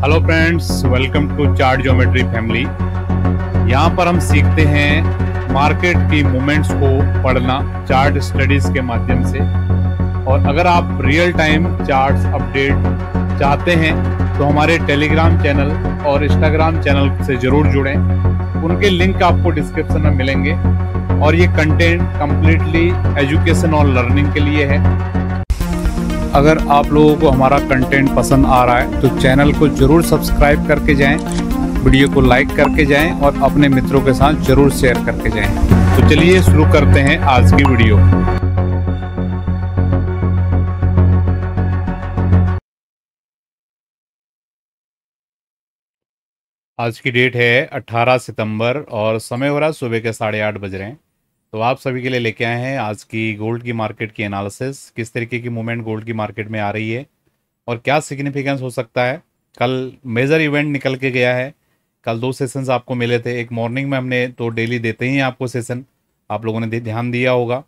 Hello friends, welcome to chart geometry family. यहाँ पर हम सीखते हैं मार्केट की मूवमेंट्स को पढ़ना चार्ट स्टडीज के माध्यम से। और अगर आप रियल टाइम चार्ट्स अपडेट चाहते हैं तो हमारे टेलीग्राम चैनल और इंस्टाग्राम चैनल से जरूर जुड़ें। उनके लिंक आपको डिस्क्रिप्शन में मिलेंगे और ये कंटेंट कम्प्लीटली एजुकेशन और लर्निंग के लिए है। अगर आप लोगों को हमारा कंटेंट पसंद आ रहा है तो चैनल को जरूर सब्सक्राइब करके जाएं, वीडियो को लाइक करके जाएं और अपने मित्रों के साथ जरूर शेयर करके जाएं। तो चलिए शुरू करते हैं आज की वीडियो। आज की डेट है 18 सितंबर और समय हो रहा है सुबह के 8:30 बज रहे हैं। तो आप सभी के लिए लेके आए हैं आज की गोल्ड की मार्केट की एनालिसिस। किस तरीके की मूवमेंट गोल्ड की मार्केट में आ रही है और क्या सिग्निफिकेंस हो सकता है। कल मेजर इवेंट निकल के गया है। कल 2 सेशंस आपको मिले थे। एक मॉर्निंग में हमने तो डेली देते ही हैं आपको सेशन, आप लोगों ने ध्यान दिया होगा।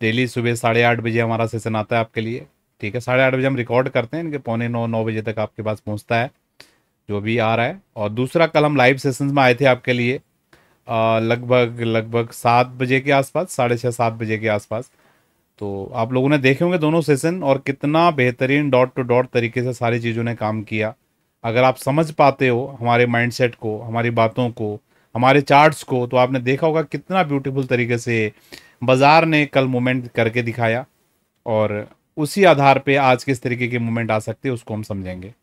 डेली सुबह 8:30 बजे हमारा सेशन आता है आपके लिए। ठीक है, 8:30 बजे हम रिकॉर्ड करते हैं, इनके 8:45-9 बजे तक आपके पास पहुँचता है जो भी आ रहा है। और दूसरा, कल हम लाइव सेशंस में आए थे आपके लिए लगभग 7 बजे के आसपास, 6:30-7 बजे के आसपास। तो आप लोगों ने देखे होंगे दोनों सेशन और कितना बेहतरीन डॉट टू डॉट तरीके से सारी चीज़ों ने काम किया। अगर आप समझ पाते हो हमारे माइंडसेट को, हमारी बातों को, हमारे चार्ट्स को, तो आपने देखा होगा कितना ब्यूटीफुल तरीके से बाजार ने कल मूवमेंट करके दिखाया। और उसी आधार पे आज किस तरीके की मूवमेंट आ सकती है उसको हम समझेंगे।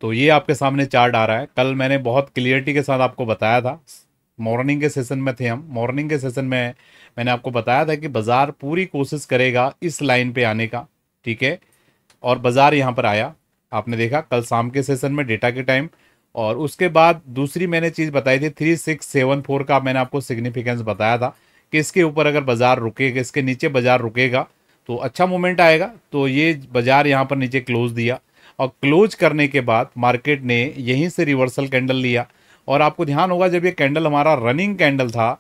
तो ये आपके सामने चार्ट आ रहा है। कल मैंने बहुत क्लियरिटी के साथ आपको बताया था। मॉर्निंग के सेशन में थे हम। मॉर्निंग के सेशन में मैंने आपको बताया था कि बाजार पूरी कोशिश करेगा इस लाइन पे आने का। ठीक है, और बाजार यहाँ पर आया। आपने देखा कल शाम के सेशन में डेटा के टाइम। और उसके बाद दूसरी मैंने चीज़ बताई थी 3674 का मैंने आपको सिग्निफिकेंस बताया था कि इसके ऊपर अगर बाजार रुकेगा, इसके नीचे बाजार रुकेगा तो अच्छा मूवमेंट आएगा। तो ये बाजार यहाँ पर नीचे क्लोज दिया और क्लोज करने के बाद मार्केट ने यहीं से रिवर्सल कैंडल लिया। और आपको ध्यान होगा जब ये कैंडल हमारा रनिंग कैंडल था,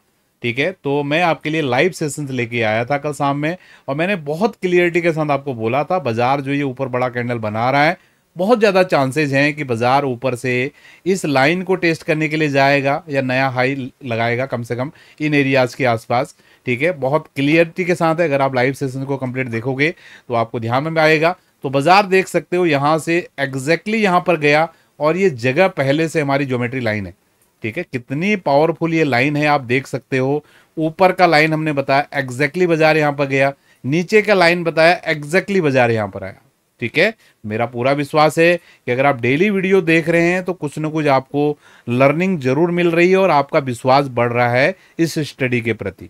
ठीक है, तो मैं आपके लिए लाइव सेशंस लेके आया था कल शाम में और मैंने बहुत क्लियरिटी के साथ आपको बोला था बाजार जो ये ऊपर बड़ा कैंडल बना रहा है, बहुत ज़्यादा चांसेस हैं कि बाजार ऊपर से इस लाइन को टेस्ट करने के लिए जाएगा या नया हाई लगाएगा कम से कम इन एरियाज़ के आसपास। ठीक है, बहुत क्लियरिटी के साथ है। अगर आप लाइव सेशन को कंप्लीट देखोगे तो आपको ध्यान में आएगा। तो बाजार देख सकते हो यहाँ से एग्जैक्टली यहाँ पर गया और ये जगह पहले से हमारी ज्योमेट्री लाइन है। ठीक है, कितनी पावरफुल ये लाइन है आप देख सकते हो। ऊपर का लाइन हमने बताया एग्जैक्टली बाजार यहाँ पर गया, नीचे का लाइन बताया एग्जैक्टली बाजार यहाँ पर आया। ठीक है, मेरा पूरा विश्वास है कि अगर आप डेली वीडियो देख रहे हैं तो कुछ ना कुछ आपको लर्निंग जरूर मिल रही है और आपका विश्वास बढ़ रहा है इस स्टडी के प्रति।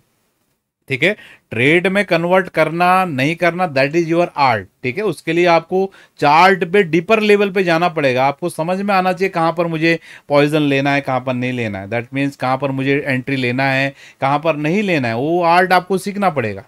ठीक है, ट्रेड में कन्वर्ट करना नहीं करना दैट इज योर आर्ट। ठीक है, उसके लिए आपको चार्ट पे डीपर लेवल पे जाना पड़ेगा। आपको समझ में आना चाहिए कहाँ पर मुझे पॉइजन लेना है, कहाँ पर नहीं लेना है। दैट मीन्स कहाँ पर मुझे एंट्री लेना है, कहाँ पर नहीं लेना है, वो आर्ट आपको सीखना पड़ेगा।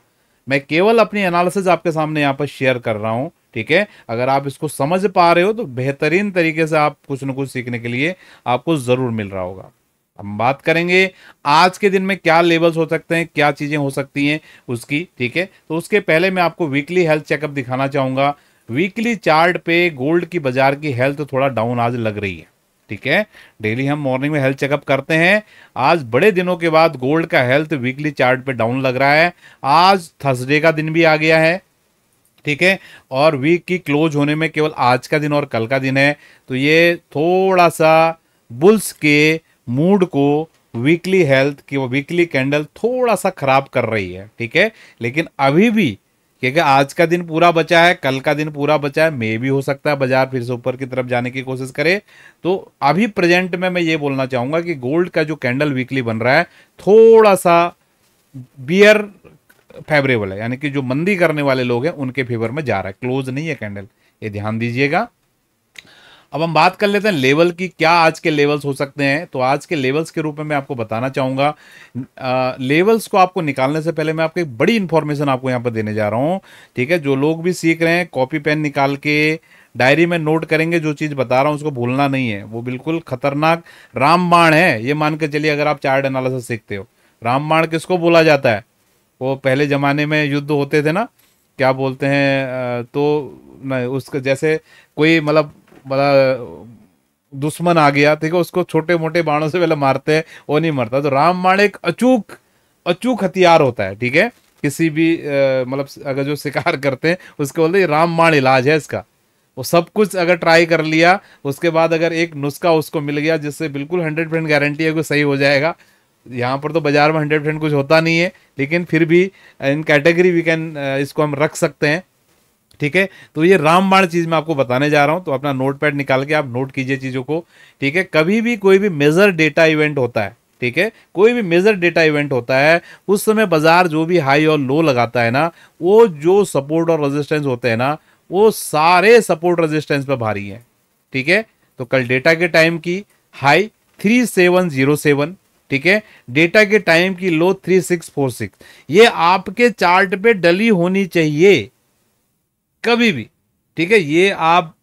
मैं केवल अपनी एनालिसिस आपके सामने यहाँ पर शेयर कर रहा हूँ। ठीक है, अगर आप इसको समझ पा रहे हो तो बेहतरीन तरीके से आप कुछ न कुछ सीखने के लिए आपको जरूर मिल रहा होगा। हम बात करेंगे आज के दिन में क्या लेवल्स हो सकते हैं, क्या चीजें हो सकती हैं उसकी। ठीक है, तो उसके पहले मैं आपको वीकली हेल्थ चेकअप दिखाना चाहूंगा। वीकली चार्ट पे गोल्ड की बाजार की हेल्थ थोड़ा डाउन आज लग रही है। ठीक है, डेली हम मॉर्निंग में हेल्थ चेकअप करते हैं। आज बड़े दिनों के बाद गोल्ड का हेल्थ वीकली चार्ट पे डाउन लग रहा है। आज थर्सडे का दिन भी आ गया है। ठीक है, और वीक की क्लोज होने में केवल आज का दिन और कल का दिन है। तो ये थोड़ा सा बुल्स के मूड को वीकली हेल्थ की वो वीकली कैंडल थोड़ा सा खराब कर रही है। ठीक है, लेकिन अभी भी क्योंकि आज का दिन पूरा बचा है, कल का दिन पूरा बचा है, मे भी हो सकता है बाजार फिर से ऊपर की तरफ जाने की कोशिश करे। तो अभी प्रेजेंट में मैं ये बोलना चाहूंगा कि गोल्ड का जो कैंडल वीकली बन रहा है थोड़ा सा बियर फेवरेबल है, यानी कि जो मंदी करने वाले लोग हैं उनके फेवर में जा रहा है, क्लोज नहीं है कैंडल, ये ध्यान दीजिएगा। अब हम बात कर लेते हैं लेवल की, क्या आज के लेवल्स हो सकते हैं। तो आज के लेवल्स के रूप में मैं आपको बताना चाहूंगा। लेवल्स को आपको निकालने से पहले मैं आपको एक बड़ी इंफॉर्मेशन आपको यहाँ पर देने जा रहा हूँ। ठीक है, जो लोग भी सीख रहे हैं कॉपी पेन निकाल के डायरी में नोट करेंगे। जो चीज़ बता रहा हूँ उसको भूलना नहीं है, वो बिल्कुल खतरनाक रामबाण है। ये मान के चलिए अगर आप चार्ट एनालिसिस सीखते हो। रामबाण किसको बोला जाता है? वो पहले जमाने में युद्ध होते थे ना, क्या बोलते हैं, तो नहीं उसका जैसे कोई मतलब बड़ा दुश्मन आ गया, ठीक है, उसको छोटे मोटे बाणों से पहले मारते हैं, वो नहीं मरता। तो रामबाण एक अचूक अचूक हथियार होता है, ठीक है। किसी भी मतलब अगर जो शिकार करते हैं उसको बोलते हैं रामबाण इलाज है इसका। वो सब कुछ अगर ट्राई कर लिया, उसके बाद अगर एक नुस्खा उसको मिल गया जिससे बिल्कुल 100% गारंटी है कि सही हो जाएगा। यहाँ पर तो बाजार में 100% कुछ होता नहीं है, लेकिन फिर भी इन कैटेगरी वी कैन इसको हम रख सकते हैं, ठीक है। तो ये रामबाण चीज मैं आपको बताने जा रहा हूं, तो अपना नोटपैड निकाल के आप नोट कीजिए चीजों को, ठीक है। कभी भी कोई भी मेजर डेटा इवेंट होता है, ठीक है, कोई भी मेजर डेटा इवेंट होता है, उस समय बाजार जो भी हाई और लो लगाता है ना, वो जो सपोर्ट और रेजिस्टेंस होते हैं ना, वो सारे सपोर्ट रेजिस्टेंस पे भारी है, ठीक है। तो कल डेटा के टाइम की हाई 3707, ठीक है, डेटा के टाइम की लो 3646, ये आपके चार्ट पे डली होनी चाहिए कभी भी, ठीक है। ये आप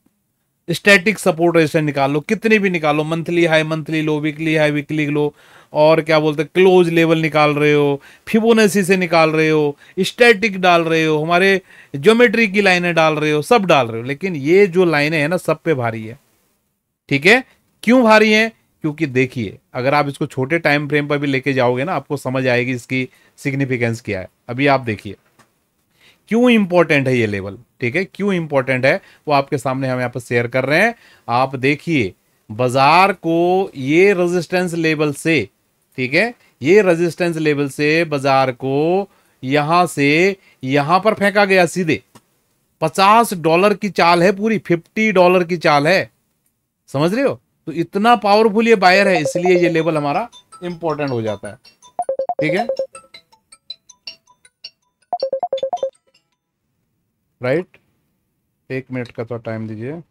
स्टैटिक सपोर्ट रेजिस्टेंस निकाल लो, कितने भी निकालो, मंथली हाई मंथली लो, वीकली हाई वीकली लो, और क्या बोलते हैं क्लोज लेवल निकाल रहे हो, फिबोनाची से निकाल रहे हो, स्टैटिक डाल रहे हो, हमारे ज्योमेट्री की लाइनें डाल रहे हो, सब डाल रहे हो, लेकिन ये जो लाइनें हैं ना सब पे भारी है, ठीक है। क्यों भारी है? क्योंकि देखिए अगर आप इसको छोटे टाइम फ्रेम पर भी लेके जाओगे ना, आपको समझ आएगी इसकी सिग्निफिकेंस क्या है। अभी आप देखिए क्यों इंपॉर्टेंट है ये लेवल, ठीक है, क्यों इंपॉर्टेंट है वो आपके सामने हम यहाँ पर शेयर कर रहे हैं। आप देखिए बाजार को ये रेजिस्टेंस लेवल से, ठीक है, ये रेजिस्टेंस लेवल से बाजार को यहां से यहां पर फेंका गया सीधे। $50 की चाल है, पूरी $50 की चाल है, समझ रहे हो? तो इतना पावरफुल ये बायर है, इसलिए ये लेवल हमारा इंपॉर्टेंट हो जाता है, ठीक है, राइट। 1 मिनट का तो टाइम दीजिए।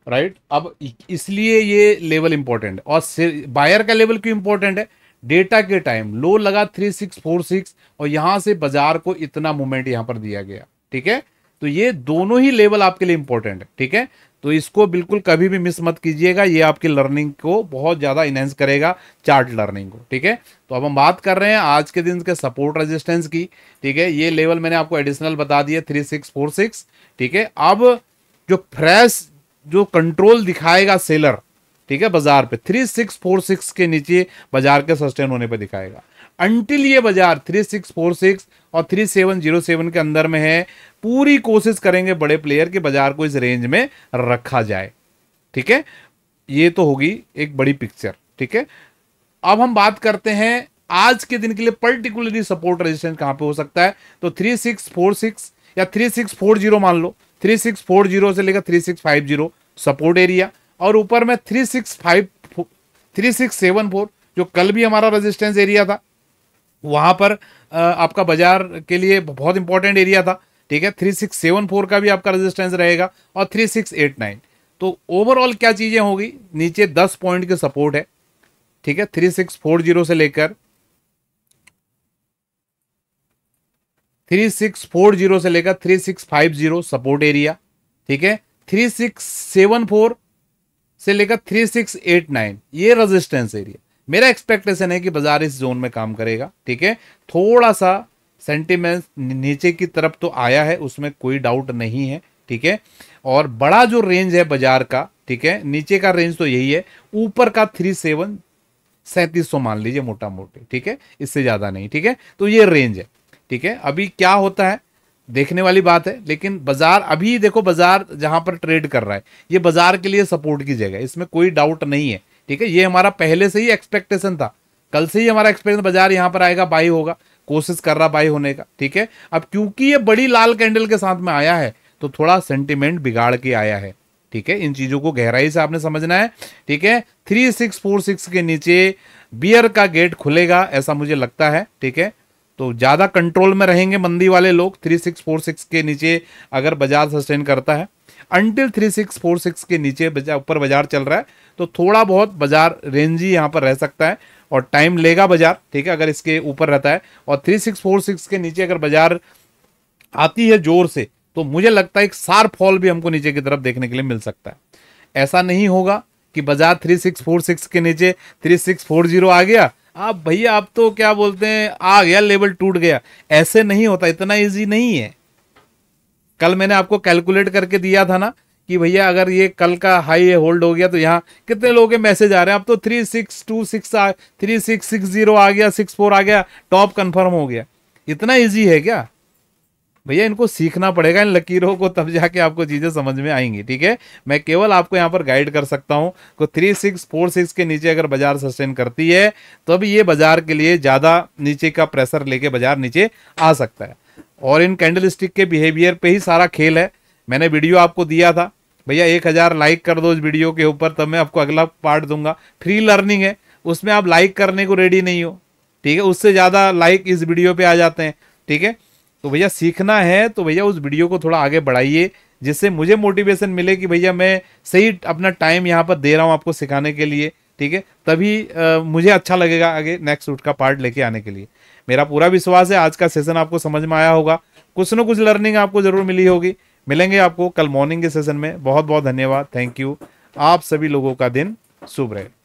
राइट, अब इसलिए ये लेवल इंपॉर्टेंट है। और बायर का लेवल क्यों इंपॉर्टेंट है? डेटा के टाइम लो लगा 3646, और यहां से बाजार को इतना मूवमेंट यहां पर दिया गया, ठीक है। तो ये दोनों ही लेवल आपके लिए इंपॉर्टेंट है, ठीक है। तो इसको बिल्कुल कभी भी मिस मत कीजिएगा, ये आपकी लर्निंग को बहुत ज्यादा इनहेंस करेगा, चार्ट लर्निंग को, ठीक है। तो अब हम बात कर रहे हैं आज के दिन के सपोर्ट रेजिस्टेंस की, ठीक है। ये लेवल मैंने आपको एडिशनल बता दिया 3646, ठीक है। अब जो फ्रेश जो कंट्रोल दिखाएगा सेलर, ठीक है, बाजार पे 3646 के नीचे बाजार के सस्टेन होने पे दिखाएगा। अंटिल ये बाजार 3646 और 3707 के अंदर में है, पूरी कोशिश करेंगे बड़े प्लेयर के बाजार को इस रेंज में रखा जाए, ठीक है। ये तो होगी एक बड़ी पिक्चर, ठीक है। अब हम बात करते हैं आज के दिन के लिए पर्टिकुलरली सपोर्ट रेजिस्टेंस कहां पे हो सकता है। तो 3646 या 3640 मान लो, 3640 से लेकर 3650 सपोर्ट एरिया, और ऊपर में 3674 जो कल भी हमारा रेजिस्टेंस एरिया था, वहां पर आपका बाजार के लिए बहुत इंपॉर्टेंट एरिया था, ठीक है। 3674 का भी आपका रेजिस्टेंस रहेगा, और 3689। तो ओवरऑल क्या चीजें होगी, नीचे 10 पॉइंट के सपोर्ट है, ठीक है, 3640 से लेकर 3650 सपोर्ट एरिया, ठीक है। 3674 से लेकर 3689 ये रेजिस्टेंस एरिया। मेरा एक्सपेक्टेशन है कि बाजार इस जोन में काम करेगा, ठीक है। थोड़ा सा सेंटीमेंट नीचे की तरफ तो आया है, उसमें कोई डाउट नहीं है, ठीक है। और बड़ा जो रेंज है बाजार का, ठीक है, नीचे का रेंज तो यही है, ऊपर का 3700 मान लीजिए मोटा मोटी, ठीक है, इससे ज्यादा नहीं, ठीक है। तो ये रेंज है, ठीक है। अभी क्या होता है देखने वाली बात है, लेकिन बाजार अभी देखो, बाजार जहां पर ट्रेड कर रहा है ये बाजार के लिए सपोर्ट की जगह, इसमें कोई डाउट नहीं है, ठीक है। ये हमारा पहले से ही एक्सपेक्टेशन था, कल से ही हमारा एक्सपेक्टेशन बाजार यहां पर आएगा, बाई होगा, कोशिश कर रहा बाई होने का, ठीक है। अब क्योंकि ये बड़ी लाल कैंडल के साथ में आया है, तो थोड़ा सेंटिमेंट बिगाड़ के आया है, ठीक है। इन चीजों को गहराई से आपने समझना है, ठीक है। 3646 के नीचे बियर का गेट खुलेगा ऐसा मुझे लगता है, ठीक है। तो ज्यादा कंट्रोल में रहेंगे मंदी वाले लोग 3646 के नीचे अगर बाजार सस्टेन करता है। अंटिल 3646 के नीचे ऊपर बाजार चल रहा है, तो थोड़ा बहुत बाजार रेंज ही यहां पर रह सकता है, और टाइम लेगा बाजार, ठीक है, अगर इसके ऊपर रहता है। और 3646 के नीचे अगर बाजार आती है जोर से, तो मुझे लगता है एक शार्प फॉल भी हमको नीचे की तरफ देखने के लिए मिल सकता है। ऐसा नहीं होगा कि बाजार 3646 के नीचे 3640 आ गया, आप भैया आप तो क्या बोलते हैं आ गया, लेवल टूट गया। ऐसे नहीं होता, इतना इजी नहीं है। कल मैंने आपको कैलकुलेट करके दिया था ना कि भैया अगर ये कल का हाई होल्ड हो गया तो यहाँ कितने लोगों के मैसेज आ रहे हैं, अब तो 3626 3660 आ गया, 64 आ गया, टॉप कंफर्म हो गया। इतना इजी है क्या भैया? इनको सीखना पड़ेगा इन लकीरों को, तब जाके आपको चीजें समझ में आएंगी। ठीक है, मैं केवल आपको यहाँ पर गाइड कर सकता हूँ को 3646 के नीचे अगर बाजार सस्टेन करती है तो अभी ये बाजार के लिए ज्यादा नीचे का प्रेशर लेके बाजार नीचे आ सकता है। और इन कैंडल स्टिक के बिहेवियर पे ही सारा खेल है। मैंने वीडियो आपको दिया था भैया, 1000 लाइक कर दो इस वीडियो के ऊपर, तब मैं आपको अगला पार्ट दूंगा। फ्री लर्निंग है, उसमें आप लाइक करने को रेडी नहीं हो। ठीक है, उससे ज्यादा लाइक इस वीडियो पे आ जाते हैं। ठीक है, तो भैया सीखना है तो भैया उस वीडियो को थोड़ा आगे बढ़ाइए, जिससे मुझे मोटिवेशन मिले कि भैया मैं सही अपना टाइम यहाँ पर दे रहा हूँ आपको सिखाने के लिए। ठीक है, तभी मुझे अच्छा लगेगा आगे नेक्स्ट रूट का पार्ट लेके आने के लिए। मेरा पूरा विश्वास है आज का सेशन आपको समझ में आया होगा, कुछ ना कुछ लर्निंग आपको जरूर मिली होगी। मिलेंगे आपको कल मॉर्निंग के सेशन में। बहुत बहुत धन्यवाद, थैंक यू। आप सभी लोगों का दिन शुभ रहे।